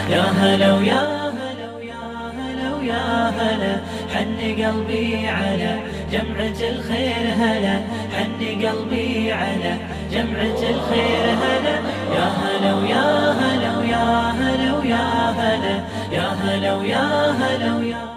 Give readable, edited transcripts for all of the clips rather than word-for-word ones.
يا هلا ويا هلا ويا هلا ويا هلا حن قلبي على جمعة الخير هلا حن قلبي على جمعة الخير هلا يا هلا ويا هلا ويا هلا ويا هلا يا هلا ويا هلا ويا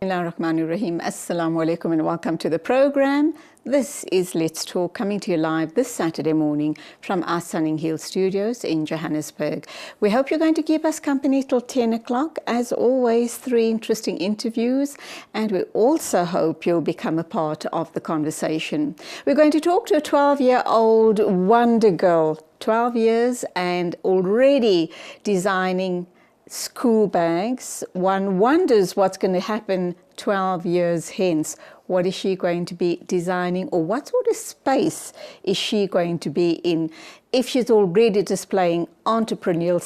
Bismillahirrahmanirrahim. Assalamu alaikum and welcome to the program. This is Let's Talk, coming to you live this Saturday morning from our Sunning Hill studios in Johannesburg. We hope you're going to keep us company till 10 o'clock. As always, 3 interesting interviews, and we also hope you'll become a part of the conversation. We're going to talk to a 12-year-old wonder girl, 12 years and already designing school bags. One wonders what's going to happen 12 years hence. What is she going to be designing, or what sort of space is she going to be in if she's already displaying entrepreneurial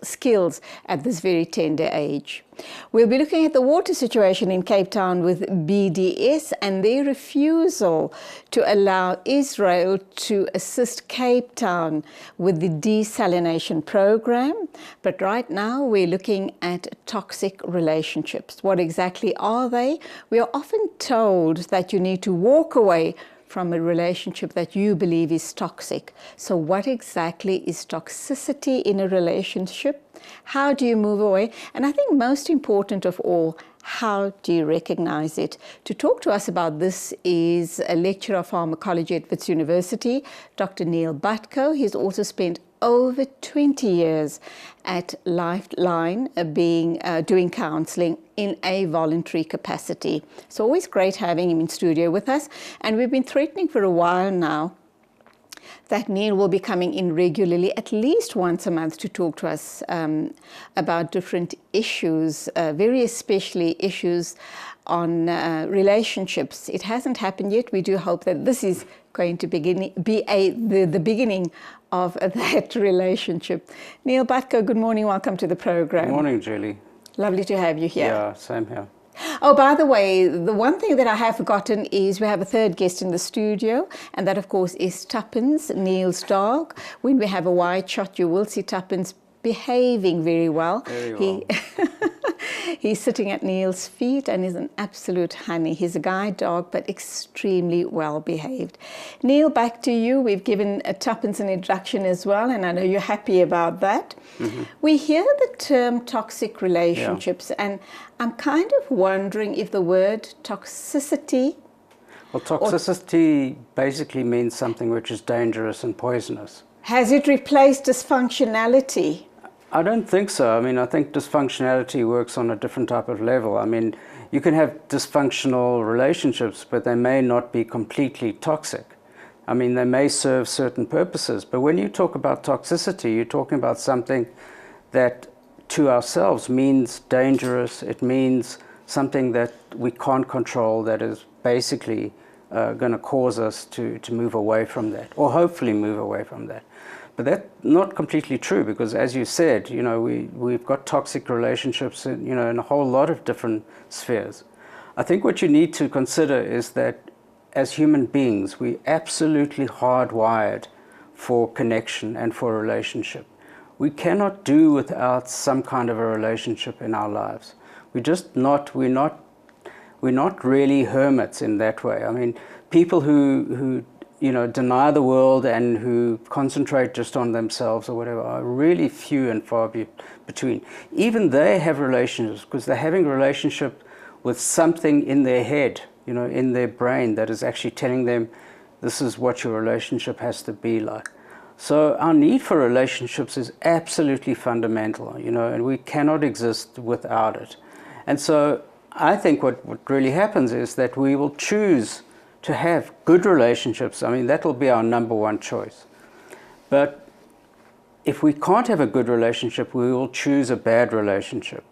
skills at this very tender age? We'll be looking at the water situation in Cape Town with BDS and their refusal to allow Israel to assist Cape Town with the desalination program. But right now we're looking at toxic relationships. What exactly are they? We are often told that you need to walk away from a relationship that you believe is toxic. So what exactly is toxicity in a relationship? How do you move away? And I think most important of all, how do you recognize it? To talk to us about this is a lecturer of pharmacology at Wits University, Dr. Neil Butko. He's also spent over 20 years at Lifeline, doing counseling in a voluntary capacity. It's always great having him in studio with us, and we've been threatening for a while now that Neil will be coming in regularly, at least once a month, to talk to us about different issues, very especially issues on relationships. It hasn't happened yet. We do hope that this is going to be the beginning of that relationship. Neil Butko, good morning. Welcome to the program. Good morning, Julie. Lovely to have you here. Yeah, same here. Oh, by the way, the one thing that I have forgotten is we have a third guest in the studio, and that, of course, is Tuppence, Neil's dog. When we have a wide shot, you will see Tuppence behaving very well. Very well. He's sitting at Neil's feet and is an absolute honey. He's a guide dog, but extremely well behaved. Neil, back to you. We've given Tuppence an introduction as well, and I know you're happy about that. Mm-hmm. We hear the term toxic relationships, and I'm kind of wondering if the word toxicity... Well, toxicity basically means something which is dangerous and poisonous. Has it replaced dysfunctionality? I don't think so. I mean, I think dysfunctionality works on a different type of level. I mean, you can have dysfunctional relationships, but they may not be completely toxic. I mean, they may serve certain purposes. But when you talk about toxicity, you're talking about something that to ourselves means dangerous. It means something that we can't control, that is basically going to cause us to move away from that, or hopefully move away from that. But that's not completely true, because as you said, you know, we've got toxic relationships in, you know, in a whole lot of different spheres. I think what you need to consider is that as human beings, we're absolutely hardwired for connection and for relationship. We cannot do without some kind of a relationship in our lives. We're not really hermits in that way. I mean, people who you know, deny the world and who concentrate just on themselves or whatever are really few and far between. Even they have relationships because they're having a relationship with something in their head, you know, in their brain, that is actually telling them this is what your relationship has to be like. So our need for relationships is absolutely fundamental, you know, and we cannot exist without it. And so I think what really happens is that we will choose to have good relationships. I mean, that will be our number one choice. But if we can't have a good relationship, we will choose a bad relationship,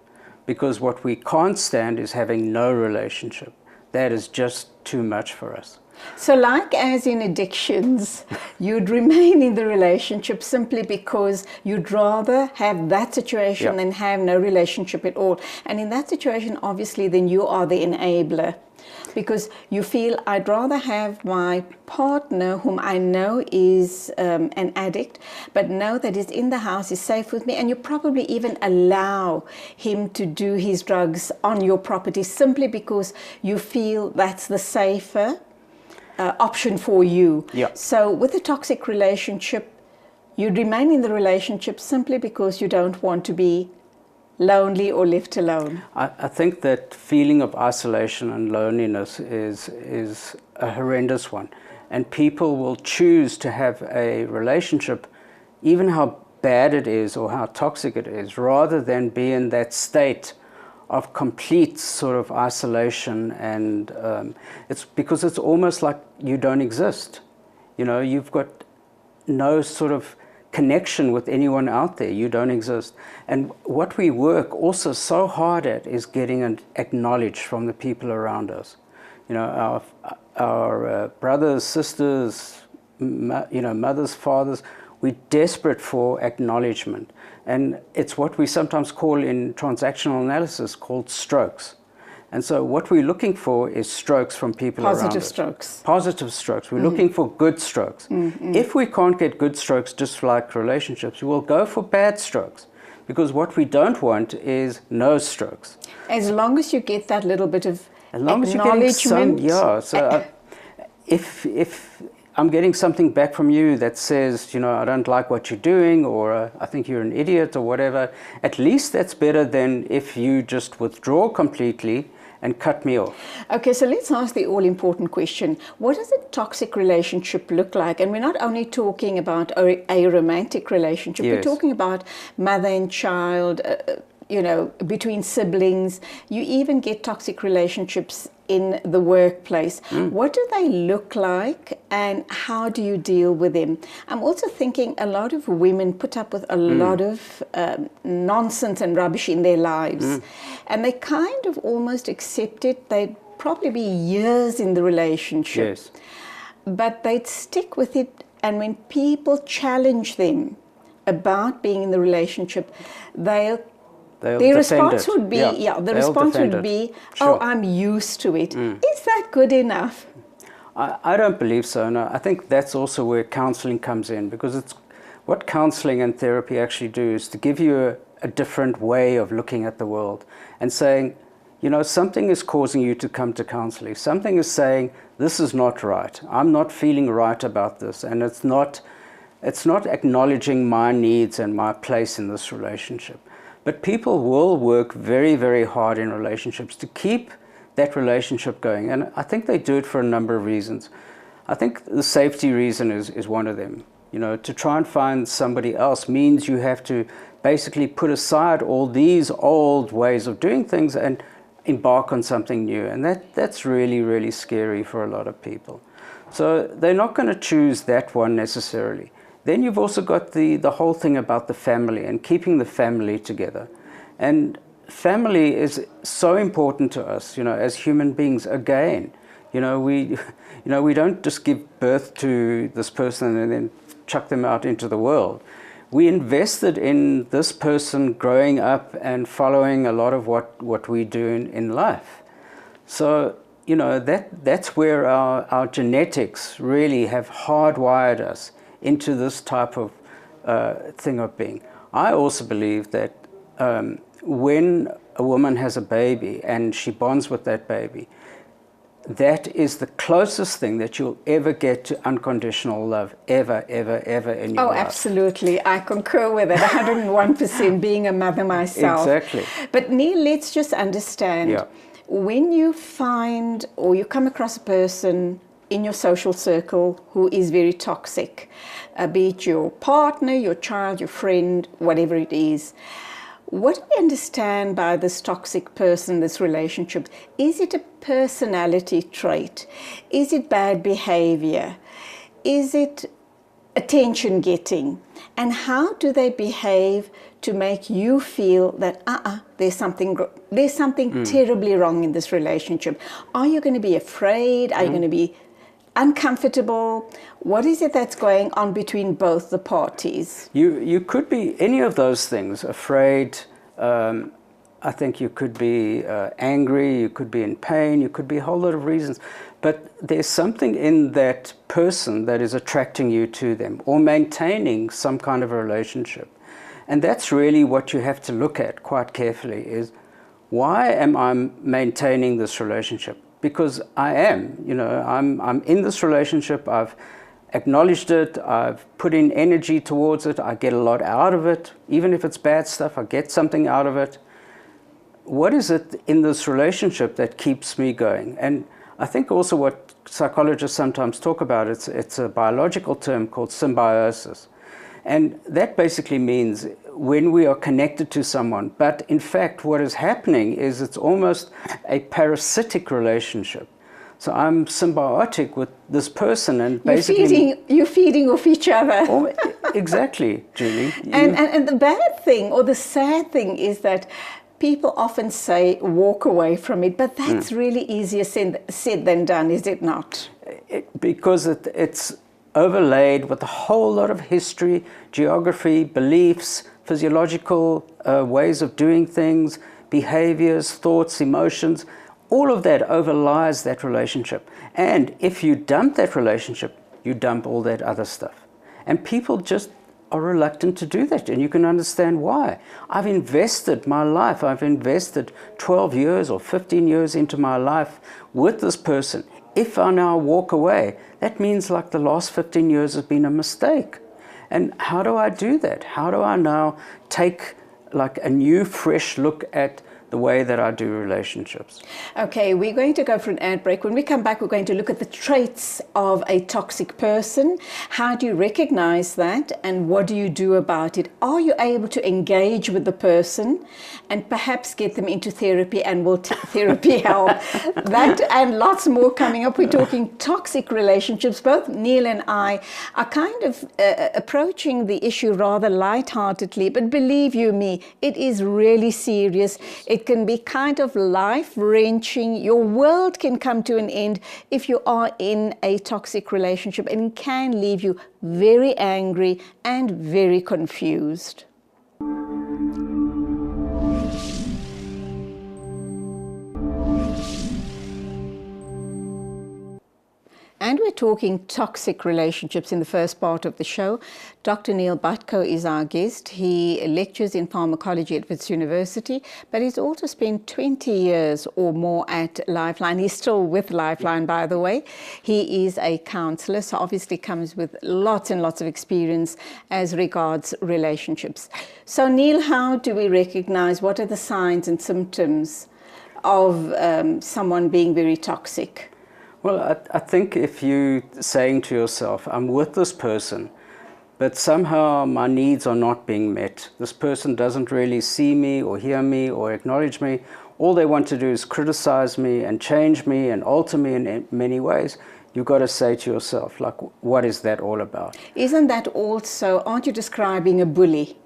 because what we can't stand is having no relationship. That is just too much for us. So like as in addictions, you'd remain in the relationship simply because you'd rather have that situation than have no relationship at all. And in that situation, obviously, then you are the enabler. Because you feel, I'd rather have my partner, whom I know is an addict, but know that he's in the house, is safe with me, and you probably even allow him to do his drugs on your property simply because you feel that's the safer option for you. Yeah. So with a toxic relationship, you remain in the relationship simply because you don't want to be lonely or left alone. I think that feeling of isolation and loneliness is a horrendous one. And people will choose to have a relationship, even how bad it is or how toxic it is, rather than be in that state of complete sort of isolation. And it's because it's almost like you don't exist. You know, you've got no sort of connection with anyone out there. You don't exist. And what we work also so hard at is getting acknowledged from the people around us. You know, our brothers, sisters, mothers, fathers, we're desperate for acknowledgement. And it's what we sometimes call in transactional analysis called strokes. And so what we're looking for is strokes from people around us. Positive strokes. Positive strokes. We're looking for good strokes. If we can't get good strokes, just like relationships, we will go for bad strokes. Because what we don't want is no strokes. As long as you get that little bit of As long as you're getting some, acknowledgement. So if I'm getting something back from you that says, you know, I don't like what you're doing, or I think you're an idiot, or whatever, at least that's better than if you just withdraw completely and cut me off. Okay, so let's ask the all-important question. What does a toxic relationship look like? And we're not only talking about a romantic relationship, Yes. we're talking about mother and child, between siblings. You even get toxic relationships in the workplace. What do they look like and how do you deal with them? I'm also thinking a lot of women put up with a lot of nonsense and rubbish in their lives. And they kind of almost accept it. They'd probably be years in the relationship. Yes. But they'd stick with it. And when people challenge them about being in the relationship, their response would be, the response would be, oh, I'm used to it. Is that good enough? I don't believe so, no. I think that's also where counseling comes in, because it's what counseling and therapy actually do is to give you a different way of looking at the world and saying, you know, something is causing you to come to counseling. Something is saying, this is not right. I'm not feeling right about this. And it's not acknowledging my needs and my place in this relationship. But people will work very, very hard in relationships to keep that relationship going. And I think they do it for a number of reasons. I think the safety reason is one of them. You know, to try and find somebody else means you have to basically put aside all these old ways of doing things and embark on something new. And that's really, really scary for a lot of people. So they're not going to choose that one necessarily. Then you've also got the whole thing about the family and keeping the family together. And family is so important to us, you know, as human beings. Again, we don't just give birth to this person and then chuck them out into the world. We invested in this person growing up and following a lot of what we do in life. So, you know, that's where our genetics really have hardwired us into this type of thing of being. I also believe that when a woman has a baby and she bonds with that baby, that is the closest thing that you'll ever get to unconditional love, ever, ever, ever in your life. Oh, absolutely. I concur with that, 101%, being a mother myself. Exactly. But Neil, let's just understand, when you find or you come across a person in your social circle who is very toxic, be it your partner, your child, your friend, whatever it is, what do we understand by this toxic person, this relationship? Is it a personality trait? Is it bad behavior? Is it attention getting? And how do they behave to make you feel that there's something terribly wrong in this relationship? Are you going to be afraid? Are you going to be uncomfortable? What is it that's going on between both the parties? You could be any of those things, afraid. I think you could be angry, you could be in pain, you could be a whole lot of reasons. But there's something in that person that is attracting you to them or maintaining some kind of a relationship. And that's really what you have to look at quite carefully is, why am I maintaining this relationship? Because I am, I'm in this relationship, I've acknowledged it, I've put in energy towards it, I get a lot out of it. Even if it's bad stuff, I get something out of it. What is it in this relationship that keeps me going? And I think also what psychologists sometimes talk about, it's a biological term called symbiosis. And that basically means when we are connected to someone, but in fact what is happening is it's almost a parasitic relationship. So I'm symbiotic with this person and basically... You're feeding off each other. Exactly, Julie. And the bad thing or the sad thing is that people often say walk away from it, but that's really easier said than done, is it not? Because it's overlaid with a whole lot of history, geography, beliefs, physiological ways of doing things, behaviors, thoughts, emotions. All of that overlies that relationship. And if you dump that relationship, you dump all that other stuff. And people just are reluctant to do that, and you can understand why. I've invested my life, I've invested 12 years or 15 years into my life with this person. If I now walk away, that means like the last 15 years has been a mistake. And how do I do that? How do I now take like a new, fresh look at the way that I do relationships? Okay, we're going to go for an ad break. When we come back, we're going to look at the traits of a toxic person. How do you recognize that and what do you do about it? Are you able to engage with the person and perhaps get them into therapy, and will therapy help? That and lots more coming up. We're talking toxic relationships. Both Neil and I are kind of approaching the issue rather lightheartedly, but believe you me, it is really serious. It can be kind of life-wrenching. Your world can come to an end if you are in a toxic relationship, and it can leave you very angry and very confused. And we're talking toxic relationships in the first part of the show. Dr. Neil Butko is our guest. He lectures in pharmacology at Wits University, but he's also spent 20 years or more at Lifeline. He's still with Lifeline, by the way. He is a counselor, so obviously comes with lots and lots of experience as regards relationships. So Neil, how do we recognize, what are the signs and symptoms of someone being very toxic? Well, I think if you're saying to yourself, I'm with this person, but somehow my needs are not being met. This person doesn't really see me or hear me or acknowledge me. All they want to do is criticize me and change me and alter me in many ways. You've got to say to yourself, like, what is that all about? Isn't that also, aren't you describing a bully?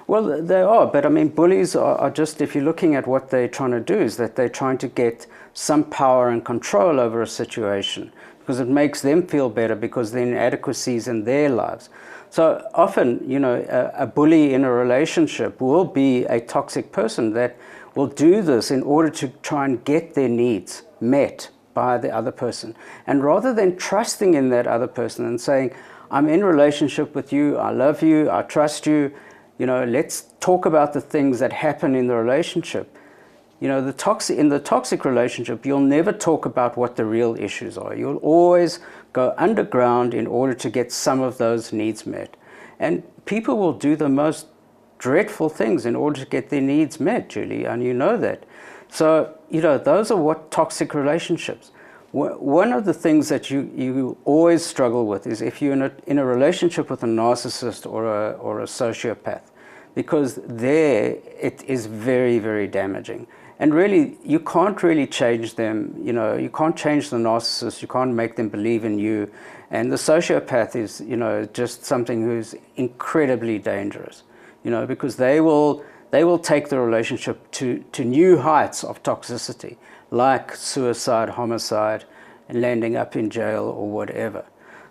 Well, they are, but I mean, bullies are just, if you're looking at what they're trying to do, is that they're trying to get some power and control over a situation because it makes them feel better because there are inadequacies in their lives. So often, you know, a bully in a relationship will be a toxic person that will do this in order to try and get their needs met by the other person. And rather than trusting in that other person and saying, I'm in a relationship with you, I love you, I trust you, you know, let's talk about the things that happen in the relationship. You know, in the toxic relationship, you'll never talk about what the real issues are. You'll always go underground in order to get some of those needs met. And people will do the most dreadful things in order to get their needs met, Julie, and you know that. So, you know, those are what toxic relationships. One of the things that you always struggle with is if you're in a relationship with a narcissist or a sociopath, because there it is very, very damaging. And really, you can't really change them. You know, you can't change the narcissist. You can't make them believe in you. And the sociopath is, you know, just something who's incredibly dangerous. You know, because they will take the relationship to new heights of toxicity, like suicide, homicide, and landing up in jail or whatever.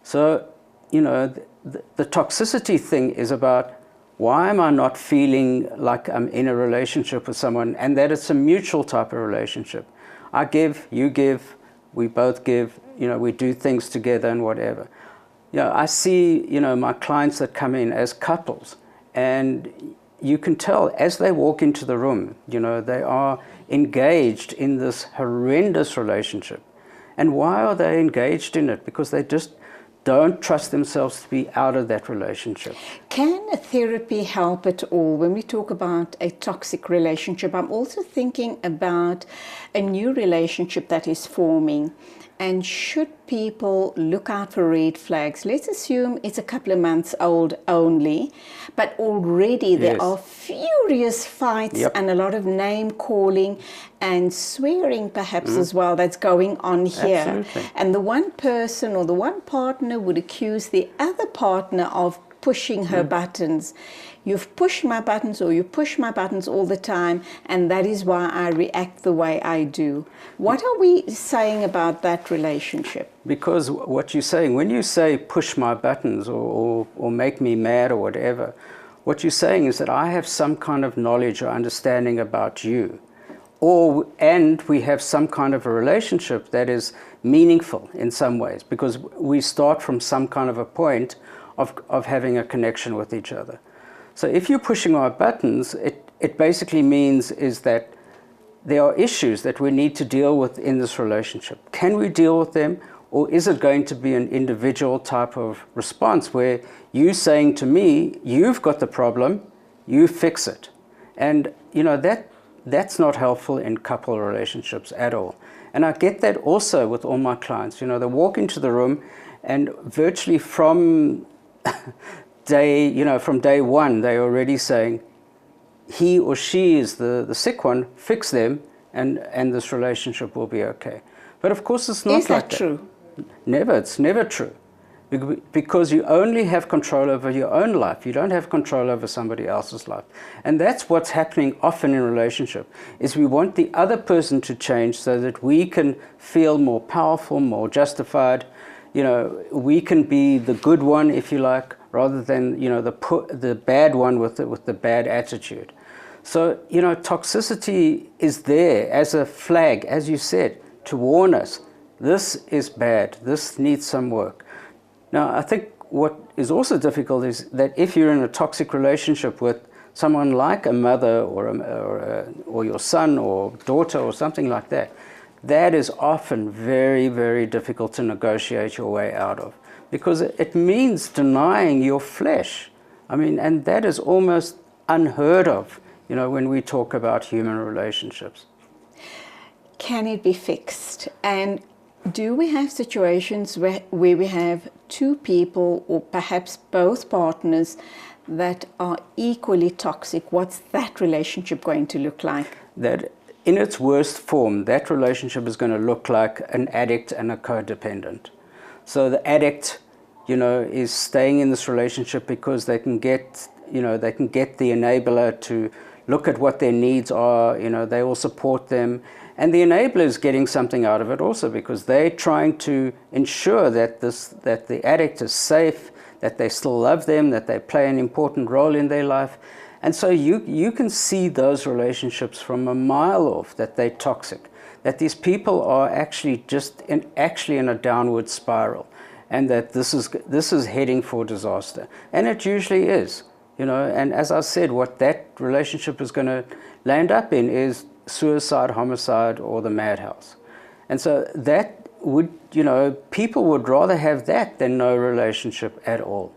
So, you know, the toxicity thing is about, why am I not feeling like I'm in a relationship with someone, and that it's a mutual type of relationship. I give, you give, we both give, you know, we do things together and whatever. You know, I see, you know, my clients that come in as couples, and you can tell as they walk into the room, you know, they are engaged in this horrendous relationship. And why are they engaged in it? Because they just don't trust themselves to be out of that relationship. Can therapy help at all? When we talk about a toxic relationship, I'm also thinking about a new relationship that is forming. And should people look out for red flags? Let's assume it's a couple of months old only, but already there are furious fights and a lot of name calling and swearing perhaps as well that's going on here. Absolutely. And the one person or the one partner would accuse the other partner of pushing her buttons. You've pushed my buttons, or you push my buttons all the time, and that is why I react the way I do. What are we saying about that relationship? Because what you're saying, when you say push my buttons or make me mad or whatever, what you're saying is that I have some kind of knowledge or understanding about you. And we have some kind of a relationship that is meaningful in some ways, because we start from some kind of a point of having a connection with each other. So if you're pushing our buttons, it basically means is that there are issues that we need to deal with in this relationship. Can we deal with them, or is it going to be an individual type of response where you saying to me, you've got the problem, you fix it? And you know, that's not helpful in couple relationships at all. And I get that also with all my clients. You know, they walk into the room and virtually from from day one, they're already saying, he or she is the sick one, fix them, and this relationship will be okay. But of course it's not like that. Is that true? Never, it's never true. Because you only have control over your own life. You don't have control over somebody else's life. And that's what's happening often in a relationship, is we want the other person to change so that we can feel more powerful, more justified. You know, we can be the good one, if you like, rather than, you know, the bad one with the bad attitude. So, you know, toxicity is there as a flag, as you said, to warn us. This is bad. This needs some work. Now, I think what is also difficult is that if you're in a toxic relationship with someone like a mother or your son or daughter or something like that, that is often very, very difficult to negotiate your way out of, because it means denying your flesh. I mean, and that is almost unheard of, you know, when we talk about human relationships. Can it be fixed? And do we have situations where we have two people or perhaps both partners that are equally toxic? What's that relationship going to look like? That in its worst form, that relationship is going to look like an addict and a codependent. So the addict, you know, is staying in this relationship because they can get, you know, they can get the enabler to look at what their needs are, you know, they will support them. And the enabler is getting something out of it also, because they're trying to ensure that the addict is safe, that they still love them, that they play an important role in their life. And so you can see those relationships from a mile off, that they're toxic, that these people are actually in a downward spiral, and that this is heading for disaster. And it usually is, you know. And as I said, what that relationship is going to land up in is suicide, homicide, or the madhouse. And so that would, you know, people would rather have that than no relationship at all.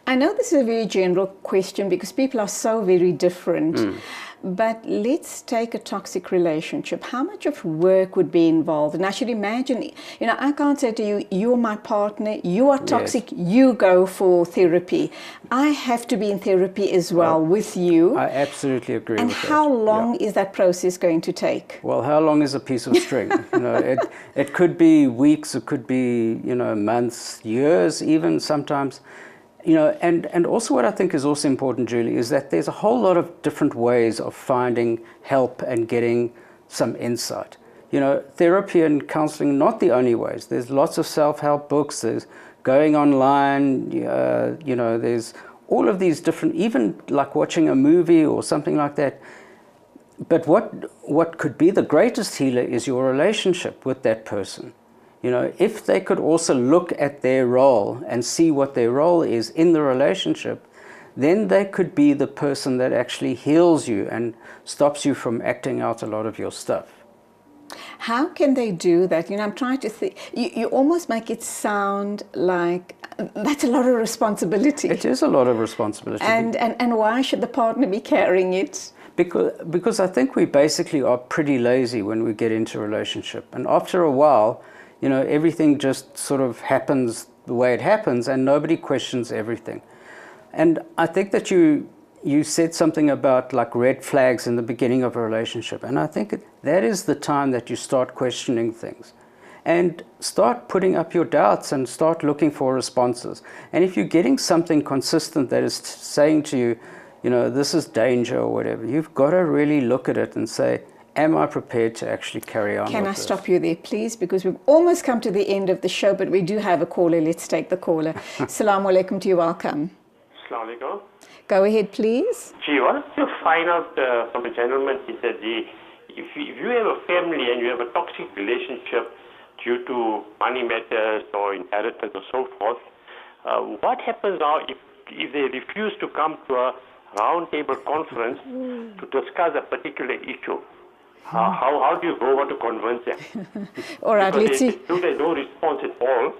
I know this is a very general question because people are so very different. But let's take a toxic relationship. How much of work would be involved? And I should imagine, you know, I can't say to you, you're my partner, you are toxic, you go for therapy. I have to be in therapy as well with you. I absolutely agree with that. And how long is that process going to take? Well, how long is a piece of string? You know, it could be weeks, it could be, you know, months, years even sometimes. You know, and also what I think is also important, Julie, is that there's a whole lot of different ways of finding help and getting some insight. you know, therapy and counseling not the only ways. There's lots of self-help books. There's going online. You know, there's all of these different, even like watching a movie or something like that. But what could be the greatest healer is your relationship with that person. You know, if they could also look at their role and see what their role is in the relationship, then they could be the person that actually heals you and stops you from acting out a lot of your stuff. How can they do that? You know, I'm trying to think. You almost make it sound like that's a lot of responsibility. It is a lot of responsibility. And why should the partner be carrying it? Because I think we basically are pretty lazy when we get into a relationship. And after a while, you know, everything just sort of happens the way it happens and nobody questions everything. And I think that you said something about like red flags in the beginning of a relationship. And I think that is the time that you start questioning things and start putting up your doubts and start looking for responses. And if you're getting something consistent that is saying to you, you know, this is danger or whatever, you've got to really look at it and say, am I prepared to actually carry on? Can I stop you there, please? Because we've almost come to the end of the show, but we do have a caller. Let's take the caller. Assalamu alaikum to you. Welcome. Assalamu alaikum. Go ahead, please. Gee, I wanted to find out from a gentleman, he said, if you have a family and you have a toxic relationship due to money matters or inheritance or so forth, what happens now if they refuse to come to a roundtable conference to discuss a particular issue? How do you go about to convince them? All right, because let's see. there's no response at all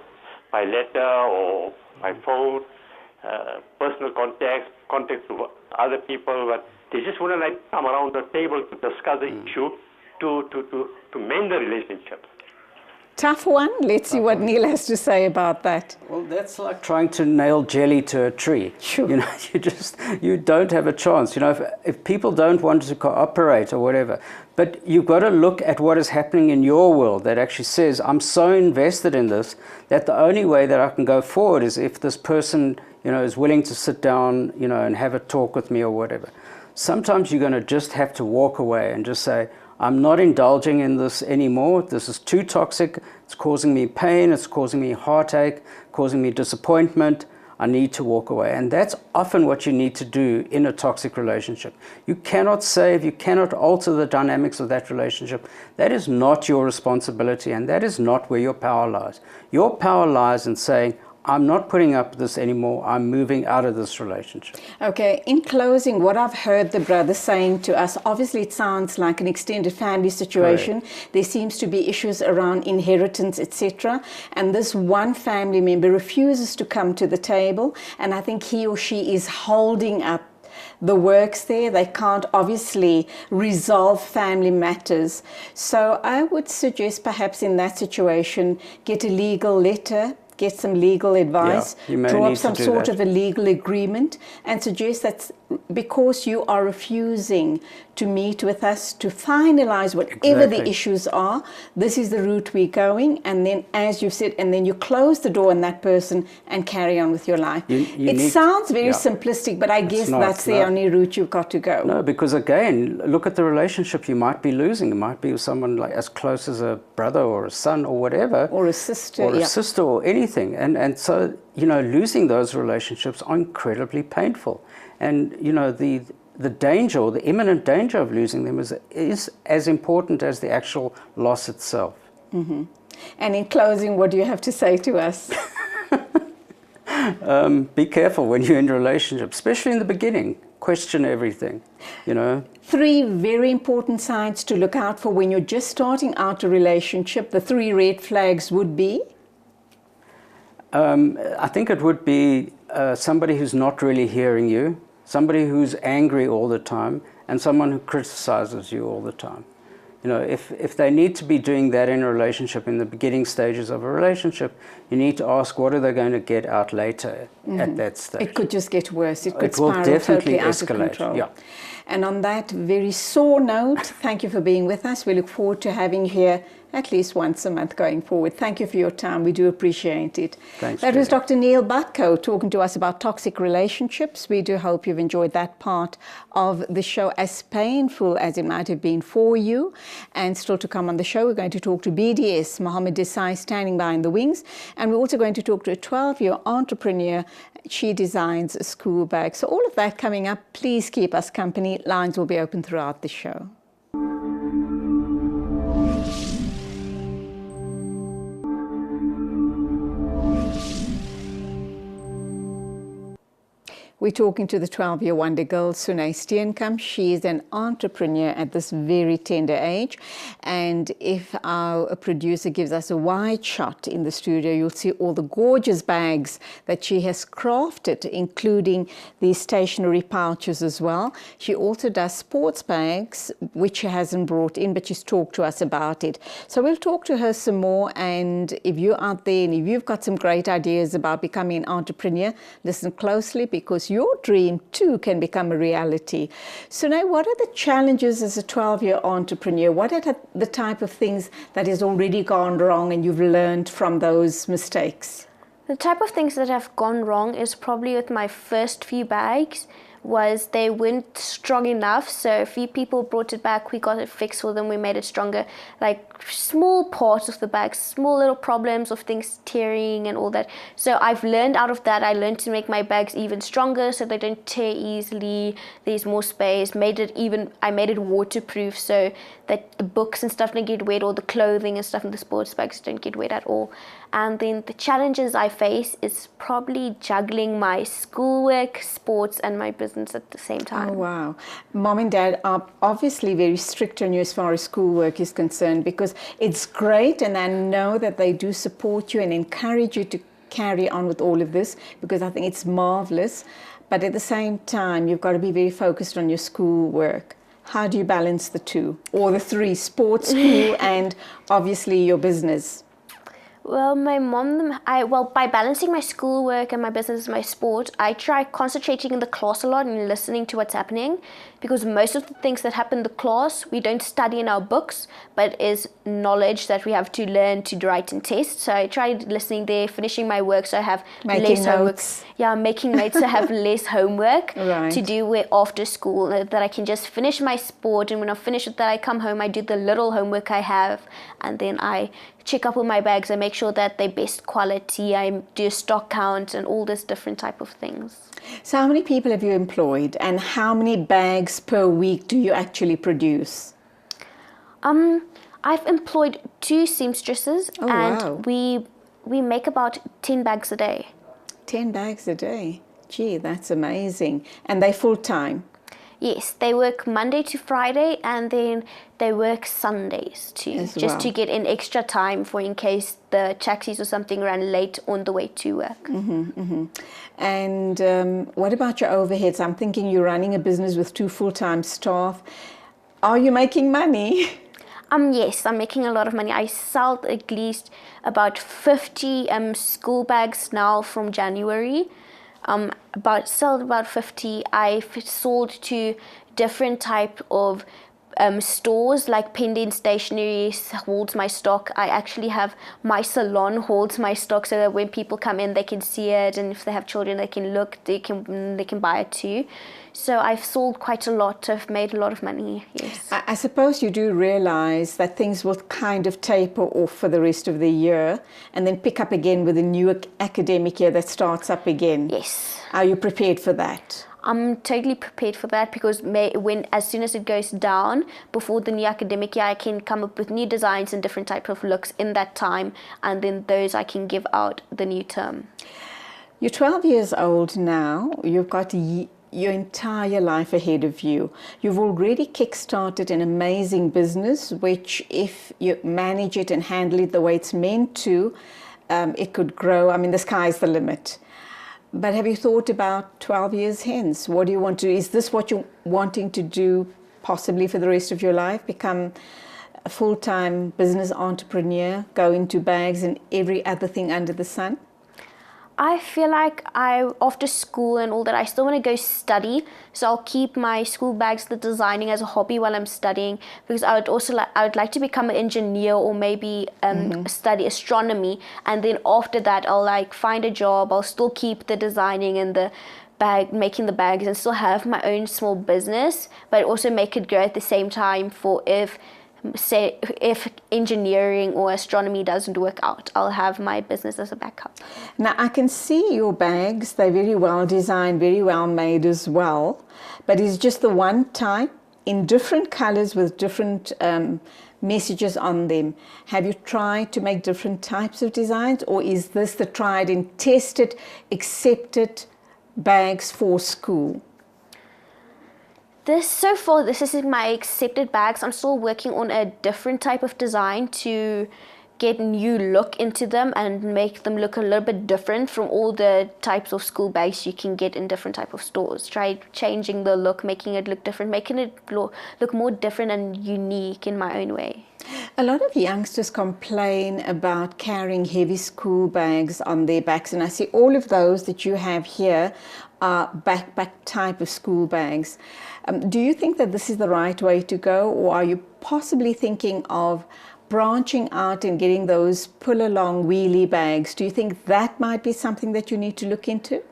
by letter or by phone, personal contact to other people, but they just want to like come around the table to discuss the issue to mend the relationship. Tough one. Let's see what Neil has to say about that. Well, that's like trying to nail jelly to a tree. Sure. You know, you don't have a chance. You know, if people don't want to cooperate or whatever, but you've got to look at what is happening in your world that actually says, I'm so invested in this that the only way that I can go forward is if this person, you know, is willing to sit down, you know, and have a talk with me or whatever. Sometimes you're going to just have to walk away and just say, I'm not indulging in this anymore. This is too toxic. It's causing me pain. It's causing me heartache, causing me disappointment. I need to walk away. And that's often what you need to do in a toxic relationship. You cannot save, you cannot alter the dynamics of that relationship. That is not your responsibility, and that is not where your power lies. Your power lies in saying, I'm not putting up with this anymore. I'm moving out of this relationship. Okay, in closing, what I've heard the brother saying to us, obviously it sounds like an extended family situation. Correct. There seems to be issues around inheritance, etc. And this one family member refuses to come to the table. And I think he or she is holding up the works there. They can't obviously resolve family matters. So I would suggest perhaps in that situation, get a legal letter, get some legal advice, draw up some sort of a legal agreement, and suggest that because you are refusing to meet with us to finalize whatever the issues are, this is the route we're going, and then as you've said, and then you close the door on that person and carry on with your life. It sounds very simplistic, but I guess that's the only route you've got to go. No, because again, look at the relationship you might be losing. It might be with someone like as close as a brother or a son or whatever. Or a sister. Or a sister or anything. And so, you know, losing those relationships are incredibly painful. And, you know, the danger or the imminent danger of losing them is as important as the actual loss itself. Mm-hmm. And in closing, what do you have to say to us? Be careful when you're in a relationship, especially in the beginning. Question everything, you know. 3 very important signs to look out for when you're just starting out a relationship. The 3 red flags would be? I think it would be somebody who's not really hearing you, somebody who's angry all the time, and someone who criticizes you all the time. You know, if they need to be doing that in a relationship in the beginning stages of a relationship, you need to ask what are they going to get out later at that stage. It could just get worse. It could it will spiral definitely totally escalate. out of control. Yeah. And on that very sore note, thank you for being with us. We look forward to having you here at least once a month going forward. Thank you for your time. We do appreciate it. Thanks, That was Julie. Dr. Neil Butko talking to us about toxic relationships. We do hope you've enjoyed that part of the show, as painful as it might have been for you. And still to come on the show, we're going to talk to BDS, Mohammed Desai, standing by in the wings. And we're also going to talk to a 12-year entrepreneur. She designs a school bag. So all of that coming up. Please keep us company. Lines will be open throughout the show. We're talking to the 12-year wonder girl, Sunay Steenkamp. She is an entrepreneur at this very tender age. And if our producer gives us a wide shot in the studio, you'll see all the gorgeous bags that she has crafted, including these stationery pouches as well. She also does sports bags, which she hasn't brought in, but she's talked to us about it. So we'll talk to her some more. And if you're out there and if you've got some great ideas about becoming an entrepreneur, listen closely, because your dream too can become a reality. So now, what are the challenges as a 12-year entrepreneur? What are the type of things that has already gone wrong and you've learned from those mistakes? The type of things that have gone wrong is probably with my first few bags, was they weren't strong enough. So a few people brought it back, we got it fixed for them, we made it stronger. Like small parts of the bag, small little problems of things tearing and all that. So I've learned out of that. I learned to make my bags even stronger so they don't tear easily. There's more space. I made it waterproof so that the books and stuff don't get wet, or the clothing and stuff in the sports bags don't get wet at all. And then the challenges I face is probably juggling my schoolwork, sports, and my business at the same time. Oh, wow. Mom and Dad are obviously very strict on you as far as schoolwork is concerned, because it's great, and I know that they do support you and encourage you to carry on with all of this, because I think it's marvelous. But at the same time, you've got to be very focused on your schoolwork. How do you balance the two, or the three: sports, school, and obviously your business? Well, by balancing my schoolwork and my business and my sport, I try concentrating in the class a lot and listening to what's happening, because most of the things that happen in the class, we don't study in our books, but is knowledge that we have to learn to write and test. So I tried listening there, finishing my work so I have less homework. Yeah, making notes so I have less homework to do after school, that I can just finish my sport, and when I finish with that, I come home, I do the little homework I have, and then I check up with my bags and make sure that they're best quality. I do a stock count and all this different type of things. So how many people have you employed, and how many bags per week do you actually produce? I've employed 2 seamstresses, and wow. we make about 10 bags a day. 10 bags a day. Gee, that's amazing. And they full-time? Yes, they work Monday to Friday, and then they work Sundays too, just to get in extra time for in case the taxis or something ran late on the way to work. And what about your overheads? I'm thinking you're running a business with 2 full-time staff. Are you making money? Yes, I'm making a lot of money. I sold at least about 50 school bags now from January. Sold about 50. I've sold to different type of stores, like Pendant Stationery holds my stock. I actually have my salon holds my stock, so that when people come in, they can see it, and if they have children, they can look, they can buy it too. So I've sold quite a lot. I've made a lot of money, yes. I suppose you do realize that things will kind of taper off for the rest of the year and then pick up again with a new academic year that starts up again. Yes. Are you prepared for that? I'm totally prepared for that, because as soon as it goes down before the new academic year, I can come up with new designs and different types of looks in that time, and then those I can give out the new term. You're 12 years old now. You've got your entire life ahead of you. You've already kick-started an amazing business, which if you manage it and handle it the way it's meant to, it could grow. I mean, the sky's the limit. But have you thought about 12 years hence? What do you want to do? Is this what you're wanting to do possibly for the rest of your life? Become a full-time business entrepreneur, go into bags and every other thing under the sun? I feel like after school and all that, I still want to go study. So I'll keep my school bags, the designing as a hobby while I'm studying, because I would like to become an engineer or maybe study astronomy. And then after that, I'll like find a job. I'll still keep the designing and the making the bags and still have my own small business, but also make it grow at the same time for if engineering or astronomy doesn't work out, I'll have my business as a backup. Now, I can see your bags. They're very well designed, very well made as well. But it's just the one type in different colors with different messages on them. Have you tried to make different types of designs, or is this the tried and tested, accepted bags for school? So far, this is my accepted bags. I'm still working on a different type of design to get new look into them and make them look a little bit different from all the types of school bags you can get in different type of stores. Try changing the look, making it look different, making it look more different and unique in my own way. A lot of youngsters complain about carrying heavy school bags on their backs, and I see all of those that you have here are backpack type of school bags. Do you think that this is the right way to go, or are you possibly thinking of branching out and getting those pull-along wheelie bags? Do you think that might be something that you need to look into?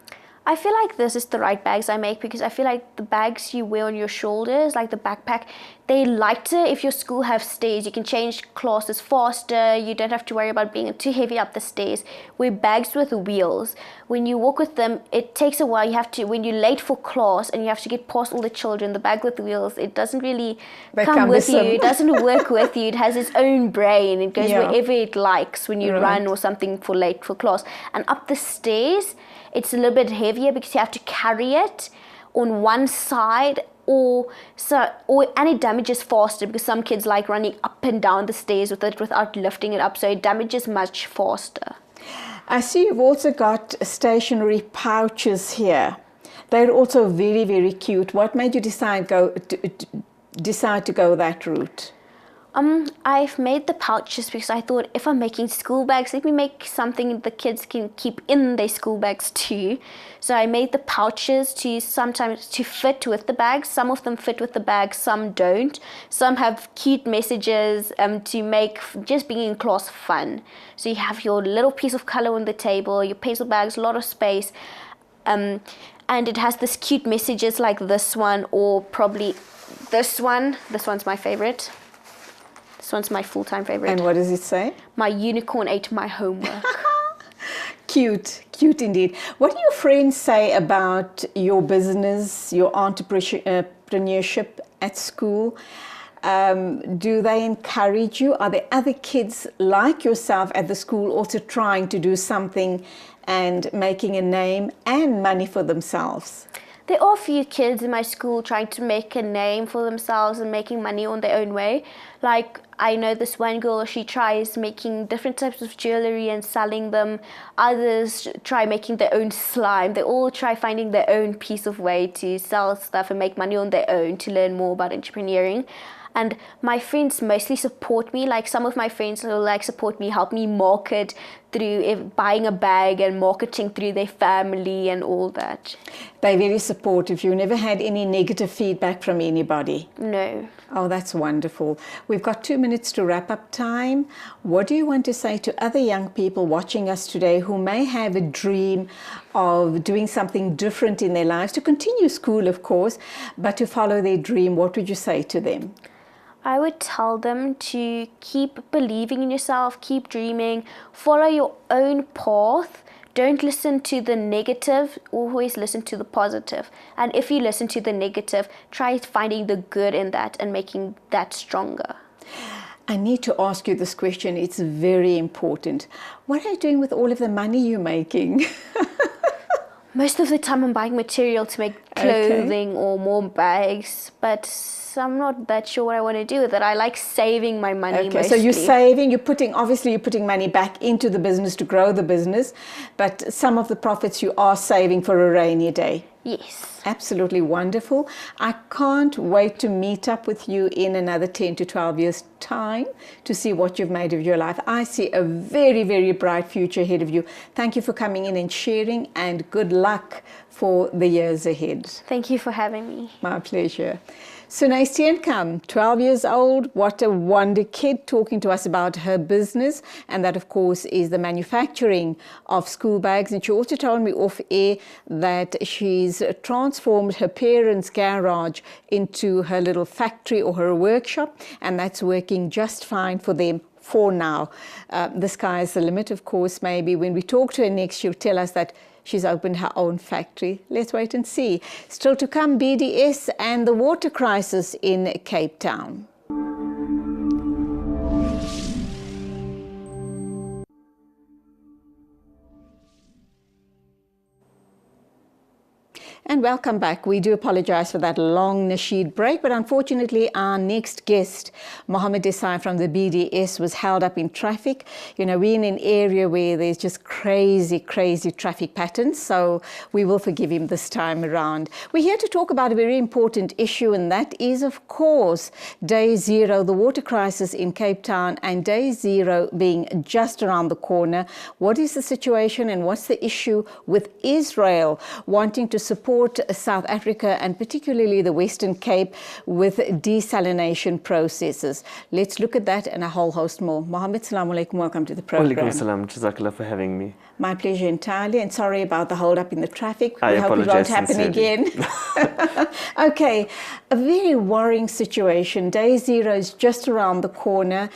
I feel like this is the right bags I make, because I feel like the bags you wear on your shoulders, like the backpack, they're lighter. If your school have stairs, you can change classes faster. You don't have to worry about being too heavy up the stairs. We're bags with wheels. When you walk with them, it takes a while. You have to, when you're late for class and you have to get past all the children, the bag with wheels, it doesn't really come with you. It doesn't work with you. It has its own brain. It goes wherever it likes when you run or something for late for class. And up the stairs, it's a little bit heavier because you have to carry it on one side, and it damages faster because some kids like running up and down the stairs with it without lifting it up, so it damages much faster. I see you've also got stationery pouches here. They're also very, very cute. What made you decide to go that route? I've made the pouches because I thought, if I'm making school bags, let me make something the kids can keep in their school bags too. So I made the pouches to sometimes to fit with the bags. Some of them fit with the bags, some don't. Some have cute messages to make just being in class fun. So you have your little piece of color on the table, your pencil bags, a lot of space. And it has this cute messages like this one, or probably this one. This one's my favorite. This one's my full-time favorite. And what does it say? My unicorn ate my homework. Cute, cute indeed. What do your friends say about your business, your entrepreneurship at school? Do they encourage you? Are there other kids like yourself at the school also trying to do something and making a name and money for themselves? There are a few kids in my school trying to make a name for themselves and making money on their own way. Like, I know this one girl, she tries making different types of jewelry and selling them. Others try making their own slime. They all try finding their own piece of way to sell stuff and make money on their own to learn more about entrepreneuring. And my friends mostly support me. Like, some of my friends will support me, help me market through buying a bag and marketing through their family and all that. They're very supportive. You never had any negative feedback from anybody? No. Oh, that's wonderful. We've got 2 minutes to wrap up time. What do you want to say to other young people watching us today who may have a dream of doing something different in their lives, to continue school, of course, but to follow their dream? What would you say to them? I would tell them to keep believing in yourself, keep dreaming, follow your own path. Don't listen to the negative, always listen to the positive. And if you listen to the negative, try finding the good in that and making that stronger. I need to ask you this question. It's very important. What are you doing with all of the money you're making? Most of the time I'm buying material to make clothing or more bags, but I'm not that sure what I want to do with it. I like saving my money mostly. So you're saving, you're putting money back into the business to grow the business, but some of the profits you are saving for a rainy day. Yes. Absolutely wonderful. I can't wait to meet up with you in another 10 to 12 years' time to see what you've made of your life. I see a very, very bright future ahead of you. Thank you for coming in and sharing, and good luck for the years ahead. Thank you for having me. My pleasure. Sunay Steenkamp, 12 years old, what a wonder kid, talking to us about her business, and that of course is the manufacturing of school bags. And she also told me off air that she's transformed her parents' garage into her little factory or her workshop, and that's working just fine for them for now. The sky is the limit, of course. Maybe when we talk to her next, she'll tell us that she's opened her own factory. Let's wait and see. Still to come, BDS and the water crisis in Cape Town. And welcome back. We do apologize for that long Nasheed break, but unfortunately our next guest, Mohammed Desai from the BDS, was held up in traffic. You know, we're in an area where there's just crazy traffic patterns, so we will forgive him this time around. We're here to talk about a very important issue, and that is, of course, Day Zero, the water crisis in Cape Town, and Day Zero being just around the corner. What is the situation and what's the issue with Israel wanting to support South Africa and particularly the Western Cape with desalination processes? Let's look at that and a whole host more. Mohammed, assalamu alaikum, welcome to the program. Walaikum salam, jazakallah for having me. My pleasure entirely, and sorry about the hold up in the traffic. I hope it won't happen sincerely. again. Okay, a very worrying situation. Day Zero is just around the corner.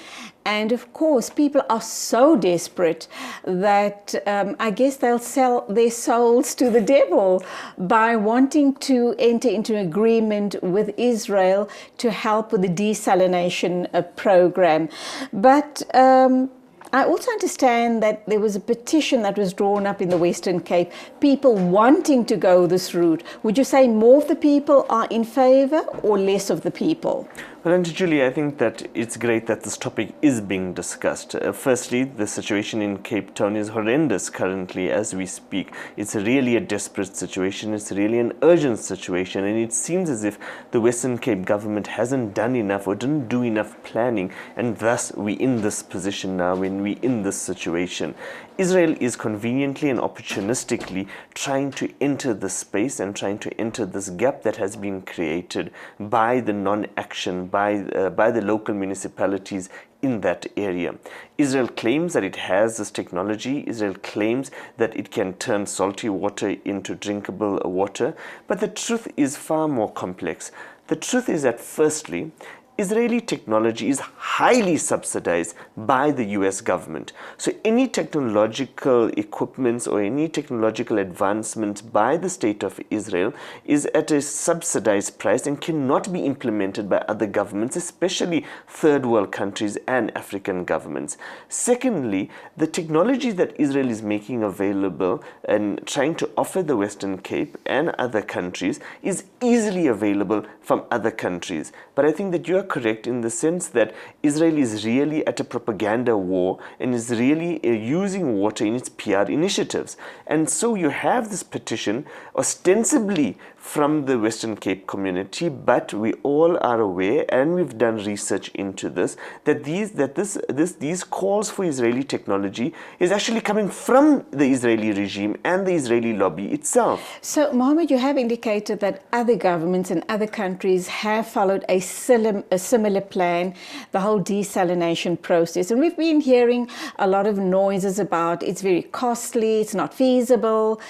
And of course, people are so desperate that I guess they'll sell their souls to the devil by wanting to enter into an agreement with Israel to help with the desalination program. But I also understand that there was a petition that was drawn up in the Western Cape, people wanting to go this route. Would you say more of the people are in favor or less of the people? Well, Auntie Julie, I think that it's great that this topic is being discussed. Firstly, the situation in Cape Town is horrendous currently as we speak. It's really a desperate situation. It's really an urgent situation. And it seems as if the Western Cape government hasn't done enough or didn't do enough planning. And thus, we're in this position now when we're in this situation. Israel is conveniently and opportunistically trying to enter this space and trying to enter this gap that has been created by the non-action, by the local municipalities in that area. Israel claims that it has this technology. Israel claims that it can turn salty water into drinkable water. But the truth is far more complex. The truth is that, firstly, Israeli technology is highly subsidized by the US government. So any technological equipments or any technological advancement by the state of Israel is at a subsidized price and cannot be implemented by other governments, especially third world countries and African governments. Secondly, the technology that Israel is making available and trying to offer the Western Cape and other countries is easily available from other countries. But I think that you are correct in the sense that Israel is really at a propaganda war and is really using water in its PR initiatives. And so you have this petition ostensibly from the Western Cape community, but we all are aware, and we've done research into this, that these calls for Israeli technology is actually coming from the Israeli regime and the Israeli lobby itself. So, Mohammed, you have indicated that other governments and other countries have followed a similar plan, the whole desalination process. And we've been hearing a lot of noises about it's very costly, it's not feasible,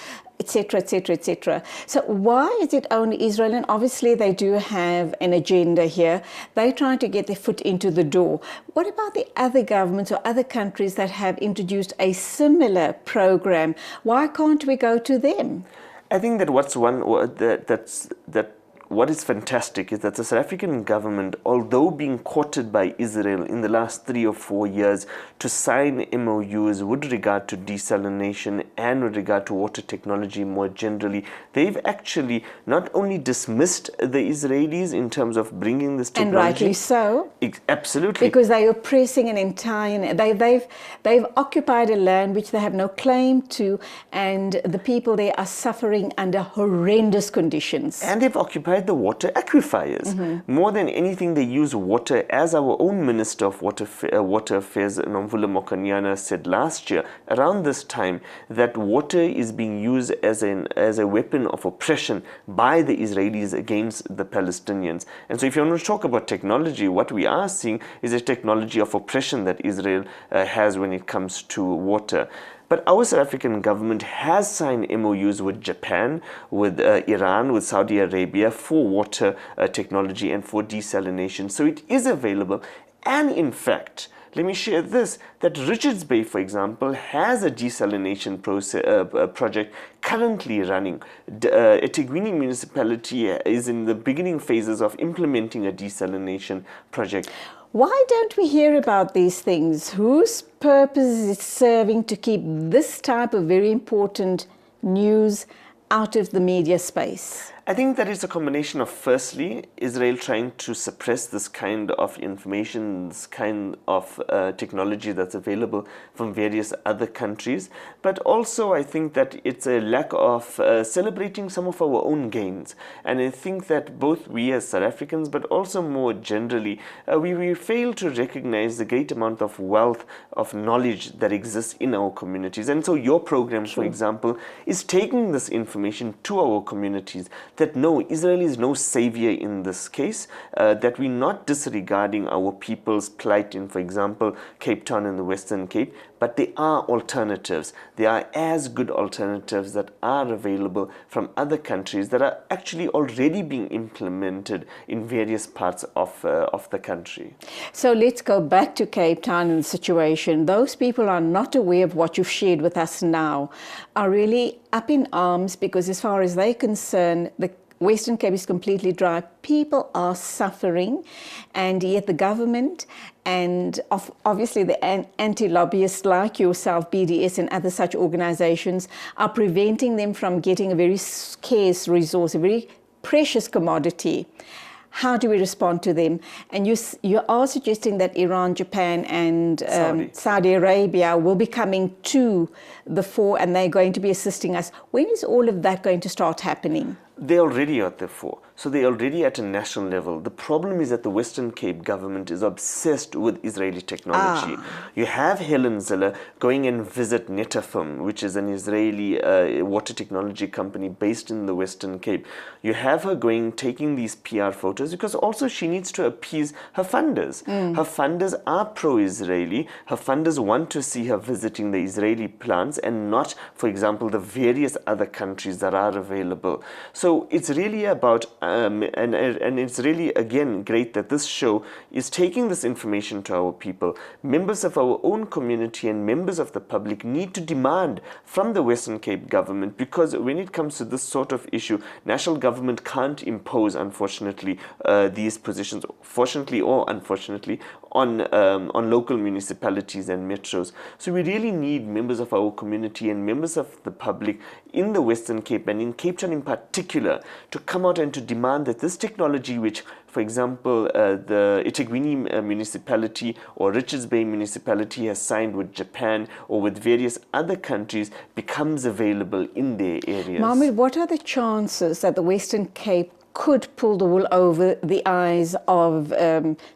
etc., etc., etc. So why is it only Israel? And obviously they do have an agenda here. They're trying to get their foot into the door. What about the other governments or other countries that have introduced a similar program? Why can't we go to them? I think that what is fantastic is that the South African government, although being courted by Israel in the last 3 or 4 years to sign MOUs with regard to desalination and with regard to water technology more generally, they've actually not only dismissed the Israelis in terms of bringing this technology. And rightly so. Absolutely. Because they are oppressing an entire, they've occupied a land which they have no claim to, and the people there are suffering under horrendous conditions. And they've occupied the water aquifers. More than anything, they use water, as our own Minister of Water Affairs, Nomvula Mokonyana, said last year, around this time, that water is being used as a weapon of oppression by the Israelis against the Palestinians. And so if you want to talk about technology, what we are seeing is a technology of oppression that Israel has when it comes to water. But our South African government has signed MOUs with Japan, with Iran, with Saudi Arabia for water technology and for desalination. So it is available. And in fact, let me share this, that Richards Bay, for example, has a desalination project currently running. eThekwini municipality is in the beginning phases of implementing a desalination project. Why don't we hear about these things? Whose purpose is it serving to keep this type of very important news out of the media space? I think that it's a combination of, firstly, Israel trying to suppress this kind of information, this kind of technology that's available from various other countries. But also, I think that it's a lack of celebrating some of our own gains. And I think that both we as South Africans, but also more generally, we fail to recognize the great amount of wealth of knowledge that exists in our communities. And so your program, for example, is taking this information to our communities, that no, Israel is no savior in this case, that we're not disregarding our people's plight in, for example, Cape Town and the Western Cape, but there are alternatives. There are as good alternatives that are available from other countries that are actually already being implemented in various parts of the country. So let's go back to Cape Town and the situation. Those people are not aware of what you've shared with us now, are really up in arms, because as far as they're concerned, the Western Cape is completely dry. People are suffering, and yet the government and obviously the anti-lobbyists like yourself, BDS and other such organizations, are preventing them from getting a very scarce resource, a very precious commodity. How do we respond to them? And you are suggesting that Iran, Japan and Saudi Arabia will be coming to the fore, and they're going to be assisting us. When is all of that going to start happening? They're already at the fore. So they're already at a national level. The problem is that the Western Cape government is obsessed with Israeli technology. You have Helen Ziller going and visit Netafim, which is an Israeli water technology company based in the Western Cape. You have her going, taking these PR photos, because also she needs to appease her funders. Her funders are pro-Israeli. Her funders want to see her visiting the Israeli plants and not, for example, the various other countries that are available. So it's really about and it's really, again, great that this show is taking this information to our people. Members of our own community and members of the public need to demand from the Western Cape government, because when it comes to this sort of issue, national government can't impose, unfortunately, these positions, fortunately or unfortunately, on local municipalities and metros. So we really need members of our community and members of the public in the Western Cape, and in Cape Town in particular, to come out and to demand that this technology, which, for example, the eThekwini municipality or Richards Bay municipality has signed with Japan or with various other countries, becomes available in their areas. Mahmoud, what are the chances that the Western Cape could pull the wool over the eyes of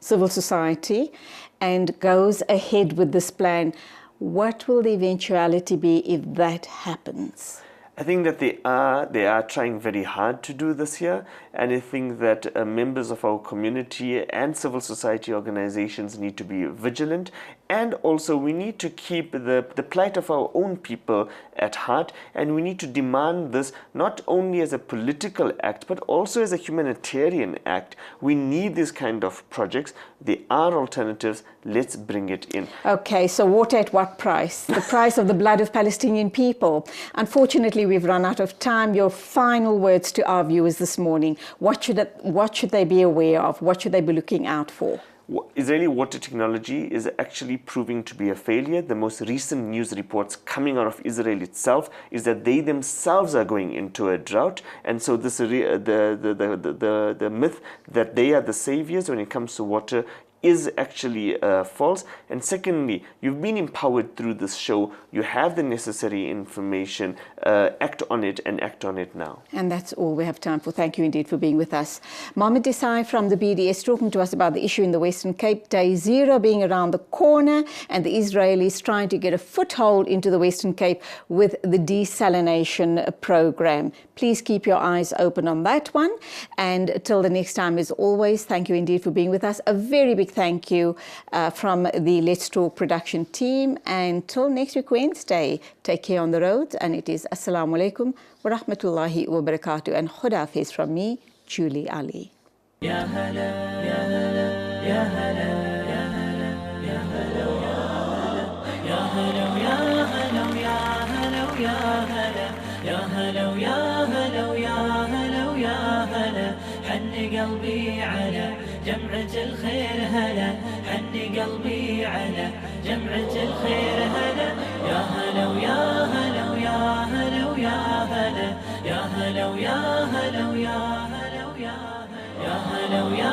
civil society and goes ahead with this plan? What will the eventuality be if that happens? I think that they are trying very hard to do this here, and I think that members of our community and civil society organizations need to be vigilant and also we need to keep the plight of our own people at heart, and we need to demand this not only as a political act but also as a humanitarian act. We need this kind of projects. There are alternatives. Let's bring it in. Okay, so water at what price? The price of the blood of Palestinian people. Unfortunately, we've run out of time. Your final words to our viewers this morning. What should they be aware of? What should they be looking out for? Israeli water technology is actually proving to be a failure. The most recent news reports coming out of Israel itself is that they themselves are going into a drought, and so this the myth that they are the saviors when it comes to water is actually false. And secondly, you've been empowered through this show. You have the necessary information. Act on it, and act on it now. And that's all we have time for. Thank you indeed for being with us. Mohammed Desai from the BDS talking to us about the issue in the Western Cape, day zero being around the corner, and the Israelis trying to get a foothold into the Western Cape with the desalination program. Please keep your eyes open on that one. And till the next time, as always, thank you indeed for being with us. A very big thank you from the Let's Talk production team. And till next week, Wednesday, take care on the road. And it is Assalamu alaikum wa rahmatullahi wa barakatuh. And Khuda Hafiz from me, Julie Alli. Ya hala, ya hala, ya hala, ya hala, ya hala, ya hala, ya hala, ya hala, ya hala, ya hala, ya hala, ya hala, ya hala, حن قلبي على جمعة الخير هلا، حن قلبي على جمعة الخير هلا، يا هلا ويا هلا ويا هلا ويا هلا، يا هلا ويا هلا ويا هلا ويا هلا، يا هلا ويا